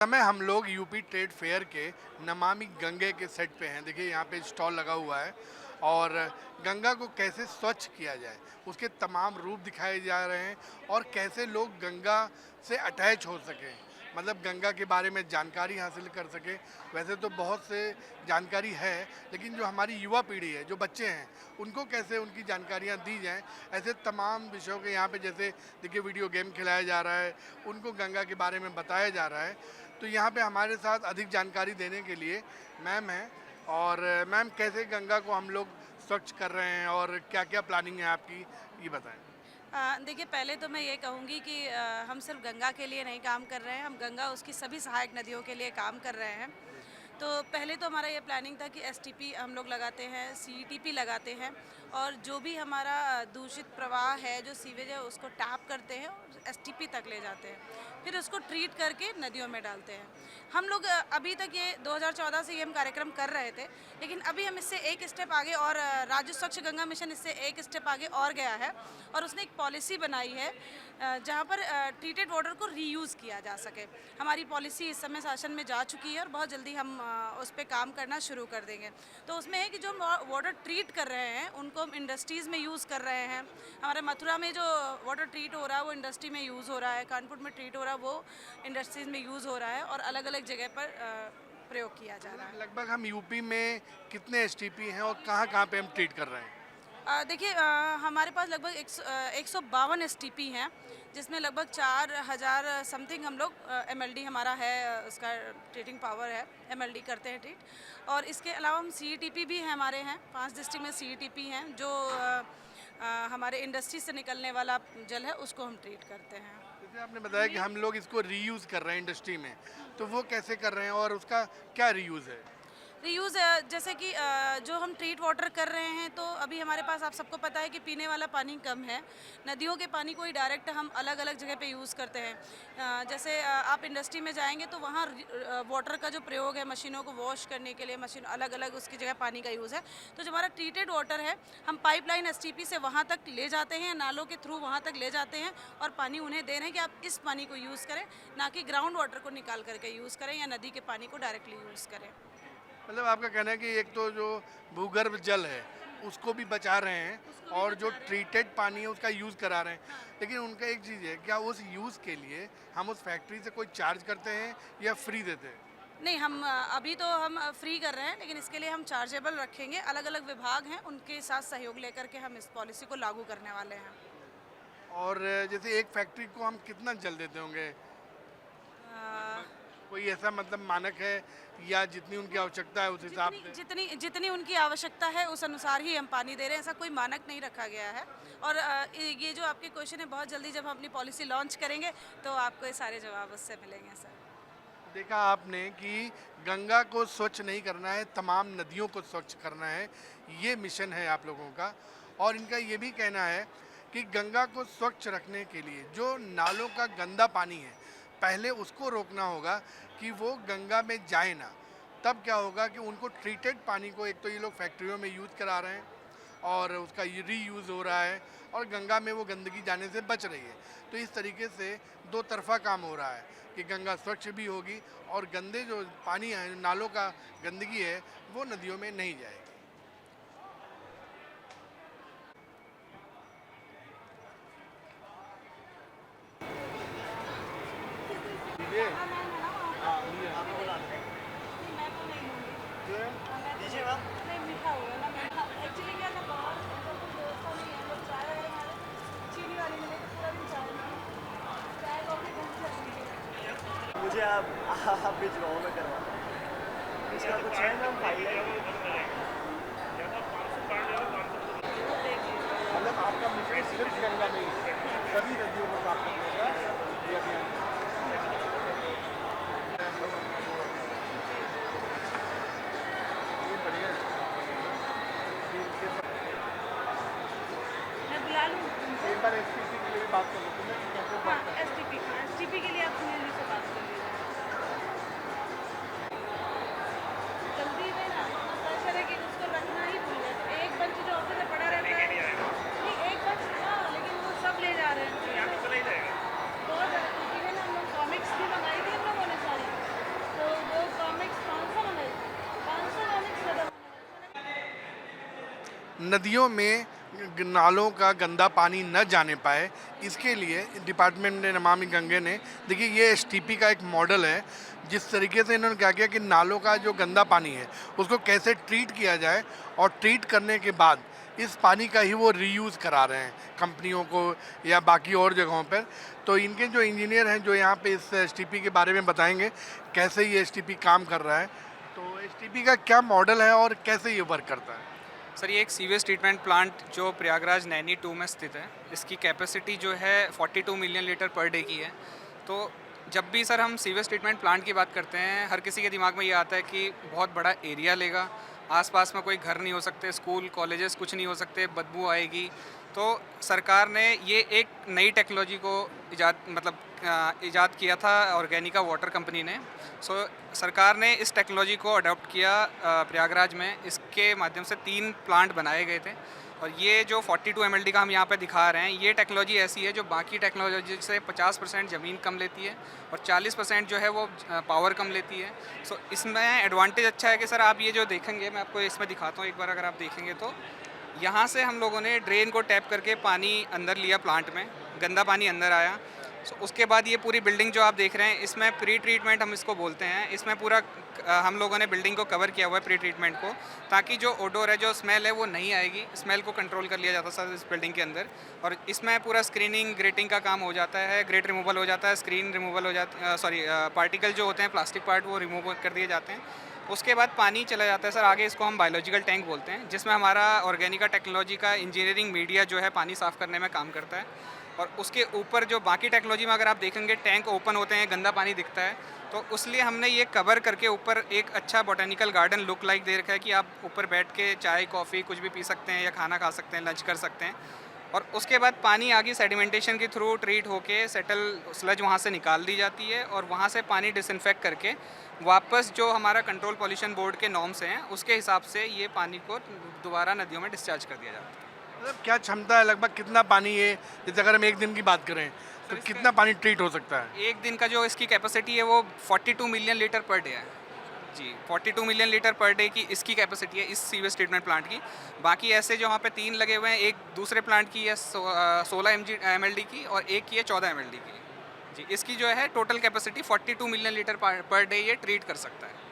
समय हम लोग यूपी ट्रेड फेयर के नमामि गंगे के सेट पे हैं। देखिए यहाँ पे स्टॉल लगा हुआ है और गंगा को कैसे स्वच्छ किया जाए उसके तमाम रूप दिखाए जा रहे हैं और कैसे लोग गंगा से अटैच हो सकें, मतलब गंगा के बारे में जानकारी हासिल कर सके। वैसे तो बहुत से जानकारी है, लेकिन जो हमारी युवा पीढ़ी है, जो बच्चे हैं, उनको कैसे उनकी जानकारियाँ दी जाएं, ऐसे तमाम विषयों के यहाँ पे जैसे देखिए वीडियो गेम खिलाया जा रहा है, उनको गंगा के बारे में बताया जा रहा है। तो यहाँ पे हमारे साथ अधिक जानकारी देने के लिए मैम हैं। और मैम, कैसे गंगा को हम लोग स्वच्छ कर रहे हैं और क्या क्या प्लानिंग है आपकी, ये बताएं। देखिए, पहले तो मैं ये कहूँगी कि हम सिर्फ गंगा के लिए नहीं काम कर रहे हैं, हम गंगा उसकी सभी सहायक नदियों के लिए काम कर रहे हैं। तो पहले तो हमारा ये प्लानिंग था कि एसटीपी हम लोग लगाते हैं, सीईटीपी लगाते हैं और जो भी हमारा दूषित प्रवाह है, जो सीवेज है, उसको टैप करते हैं और एसटीपी तक ले जाते हैं, फिर उसको ट्रीट करके नदियों में डालते हैं। हम लोग अभी तक ये 2014 से ये हम कार्यक्रम कर रहे थे, लेकिन अभी हम इससे एक स्टेप आगे और राज्य स्वच्छ गंगा मिशन इससे एक स्टेप आगे और गया है और उसने एक पॉलिसी बनाई है जहाँ पर ट्रीटेड वाटर को रीयूज़ किया जा सके। हमारी पॉलिसी इस समय शासन में जा चुकी है और बहुत जल्दी हम उस पर काम करना शुरू कर देंगे। तो उसमें है कि जो हम वाटर ट्रीट कर रहे हैं उनको हम इंडस्ट्रीज़ में यूज़ कर रहे हैं। हमारे मथुरा में जो वाटर ट्रीट हो रहा है वो इंडस्ट्री में यूज़ हो रहा है, कानपुर में ट्रीट हो रहा है वो इंडस्ट्रीज़ में यूज़ हो रहा है और अलग अलग जगह पर प्रयोग किया जा रहा है। लगभग हम यूपी में कितने एसटीपी हैं और कहाँ कहाँ पे हम ट्रीट कर रहे हैं? देखिए, हमारे पास लगभग 152 एसटीपी हैं, जिसमें लगभग 4000 समथिंग हम लोग एमएलडी हमारा है, उसका ट्रीटिंग पावर है, एमएलडी करते हैं ट्रीट। और इसके अलावा हम सीईटीपी भी हैं, हमारे हैं 5 डिस्ट्रिक्ट में सीईटीपी हैं जो हमारे इंडस्ट्री से निकलने वाला जल है उसको हम ट्रीट करते हैं। जैसे आपने बताया कि हम लोग इसको रीयूज़ कर रहे हैं इंडस्ट्री में, तो वो कैसे कर रहे हैं और उसका क्या रीयूज़ है? रीयूज़ जैसे कि जो हम ट्रीट वाटर कर रहे हैं, तो अभी हमारे पास आप सबको पता है कि पीने वाला पानी कम है। नदियों के पानी को ही डायरेक्ट हम अलग अलग जगह पे यूज़ करते हैं। जैसे आप इंडस्ट्री में जाएंगे तो वहाँ वाटर का जो प्रयोग है, मशीनों को वॉश करने के लिए मशीन अलग अलग उसकी जगह पानी का यूज़ है। तो जो हमारा ट्रीटेड वाटर है, हम पाइपलाइन एसटीपी से वहाँ तक ले जाते हैं, नालों के थ्रू वहाँ तक ले जाते हैं और पानी उन्हें दे रहे हैं कि आप इस पानी को यूज़ करें, ना कि ग्राउंड वाटर को निकाल करके यूज़ करें या नदी के पानी को डायरेक्टली यूज़ करें। मतलब आपका कहना है कि एक तो जो भूगर्भ जल है उसको भी बचा रहे हैं और जो ट्रीटेड पानी है उसका यूज़ करा रहे हैं। लेकिन उनका एक चीज़ है, क्या उस यूज़ के लिए हम उस फैक्ट्री से कोई चार्ज करते हैं या फ्री देते हैं? नहीं, हम अभी तो हम फ्री कर रहे हैं, लेकिन इसके लिए हम चार्जेबल रखेंगे। अलग अलग विभाग हैं, उनके साथ सहयोग लेकर के हम इस पॉलिसी को लागू करने वाले हैं। और जैसे एक फैक्ट्री को हम कितना जल देते होंगे? अ, कोई ऐसा मतलब मानक है या जितनी उनकी आवश्यकता है उस हिसाब जितनी से? जितनी जितनी उनकी आवश्यकता है उस अनुसार ही हम पानी दे रहे हैं, ऐसा कोई मानक नहीं रखा गया है। और ये जो आपके क्वेश्चन है, बहुत जल्दी जब हम अपनी पॉलिसी लॉन्च करेंगे तो आपको ये सारे जवाब उससे मिलेंगे सर। देखा आपने कि गंगा को स्वच्छ नहीं करना है, तमाम नदियों को स्वच्छ करना है, ये मिशन है आप लोगों का। और इनका ये भी कहना है कि गंगा को स्वच्छ रखने के लिए जो नालों का गंदा पानी है, पहले उसको रोकना होगा कि वो गंगा में जाए ना। तब क्या होगा कि उनको ट्रीटेड पानी को, एक तो ये लोग फैक्ट्रियों में यूज़ करा रहे हैं और उसका रीयूज़ हो रहा है और गंगा में वो गंदगी जाने से बच रही है। तो इस तरीके से दो तरफा काम हो रहा है कि गंगा स्वच्छ भी होगी और गंदे जो पानी है, नालों का गंदगी है, वो नदियों में नहीं जाएगी। ये दीजिए मैम। नहीं, मीठा होगा ना, मीठा एक्चुअली क्या था, बाहर ऐसा कोई व्यवस्था नहीं है, लोग चाय वाय हमारे चीनी वाली मिले तो पूरा दिन चाय चाय कॉफी ढंग से अच्छी है। मुझे आप भिजवाओ, मैं करवा इसका कुछ है मैम फाइल? मतलब आपका मिशन सिर्फ गंगा नहीं है, सभी नदियों को साफ करने का ये अभियान है। ये बढ़िया है। मैं बुला लूँ उनसे। एक बार एसपीसी के लिए भी बात कर लेते हैं कि कैसे हाँ, बात करें। एसटीपी के लिए आप सुनील से बात कर लीजिए। जल्दी में ना प्रेशर है कि उसको रखना ही भूल गए, तो एक बंच जो ऑफिस में पड़ा रहता है, नहीं एक बंच, हाँ, लेकिन वो सब ले जा रहे हैं। बहुत ज़्यादा क्योंकि है ना, नदियों में नालों का गंदा पानी न जाने पाए, इसके लिए डिपार्टमेंट ने, नमामि गंगे ने, देखिए ये एसटीपी का एक मॉडल है। जिस तरीके से इन्होंने क्या किया कि नालों का जो गंदा पानी है उसको कैसे ट्रीट किया जाए, और ट्रीट करने के बाद इस पानी का ही वो रीयूज़ करा रहे हैं कंपनियों को या बाकी और जगहों पर। तो इनके जो इंजीनियर हैं जो यहाँ पे इस एसटीपी के बारे में बताएंगे कैसे ये एसटीपी काम कर रहा है। तो एसटीपी का क्या मॉडल है और कैसे ये वर्क करता है? सर ये एक सीवेज ट्रीटमेंट प्लांट जो प्रयागराज नैनी 2 में स्थित है। इसकी कैपेसिटी जो है 42 मिलियन लीटर पर डे की है। तो जब भी सर हम सीवेज ट्रीटमेंट प्लांट की बात करते हैं, हर किसी के दिमाग में ये आता है कि बहुत बड़ा एरिया लेगा, आसपास में कोई घर नहीं हो सकते, स्कूल कॉलेजेस कुछ नहीं हो सकते, बदबू आएगी। तो सरकार ने ये एक नई टेक्नोलॉजी को इजाद किया था ऑर्गेनिका वाटर कंपनी ने। सरकार ने इस टेक्नोलॉजी को अडॉप्ट किया प्रयागराज में। इसके माध्यम से 3 प्लांट बनाए गए थे, और ये जो 42 mld का हम यहाँ पे दिखा रहे हैं, ये टेक्नोलॉजी ऐसी है जो बाकी टेक्नोलॉजी से 50% ज़मीन कम लेती है और 40% जो है वो पावर कम लेती है। इसमें एडवांटेज अच्छा है कि सर आप ये जो देखेंगे, मैं आपको इसमें दिखाता हूँ एक बार, अगर आप देखेंगे तो यहाँ से हम लोगों ने ड्रेन को टैप करके पानी अंदर लिया, प्लांट में गंदा पानी अंदर आया। उसके बाद ये पूरी बिल्डिंग जो आप देख रहे हैं, इसमें प्री ट्रीटमेंट हम इसको बोलते हैं, इसमें पूरा हम लोगों ने बिल्डिंग को कवर किया हुआ है प्री ट्रीटमेंट को, ताकि जो ओडोर है, जो स्मेल है वो नहीं आएगी। स्मेल को कंट्रोल कर लिया जाता है सर इस बिल्डिंग के अंदर। और इसमें पूरा स्क्रीनिंग ग्रेटिंग का काम हो जाता है, ग्रेट रिमूवल हो जाता है, स्क्रीन रिमूवल हो जाती, पार्टिकल जो होते हैं प्लास्टिक पार्ट वो रिमूव कर दिए जाते हैं। उसके बाद पानी चला जाता है सर आगे, इसको हम बायोलॉजिकल टैंक बोलते हैं, जिसमें हमारा ऑर्गेनिका टेक्नोलॉजी का इंजीनियरिंग मीडिया जो है पानी साफ़ करने में काम करता है। और उसके ऊपर जो बाकी टेक्नोलॉजी में अगर आप देखेंगे, टैंक ओपन होते हैं, गंदा पानी दिखता है, तो उसलिए हमने ये कवर करके ऊपर एक अच्छा botanical garden look like they रखा है कि आप ऊपर बैठ के चाय कॉफ़ी कुछ भी पी सकते हैं या खाना खा सकते हैं, लंच कर सकते हैं। और उसके बाद पानी आगे सेडिमेंटेशन के थ्रू ट्रीट होके सेटल स्लज वहाँ से निकाल दी जाती है, और वहाँ से पानी डिसइंफेक्ट करके वापस जो हमारा कंट्रोल पॉल्यूशन बोर्ड के नॉर्म्स हैं उसके हिसाब से ये पानी को दोबारा नदियों में डिस्चार्ज कर दिया जाता है। मतलब क्या क्षमता है, लगभग कितना पानी है, जैसे अगर हम एक दिन की बात करें तो कितना पानी ट्रीट हो सकता है? एक दिन का जो इसकी कैपेसिटी है वो 42 मिलियन लीटर पर डे है जी। 42 मिलियन लीटर पर डे की इसकी कैपेसिटी है इस सीवेज ट्रीटमेंट प्लांट की। बाकी ऐसे जो वहाँ पे 3 लगे हुए हैं, एक दूसरे प्लांट की है 16 mld की, और एक की है 14 mld की जी। इसकी जो है total capacity 42 million litre per day ये ट्रीट कर सकता है।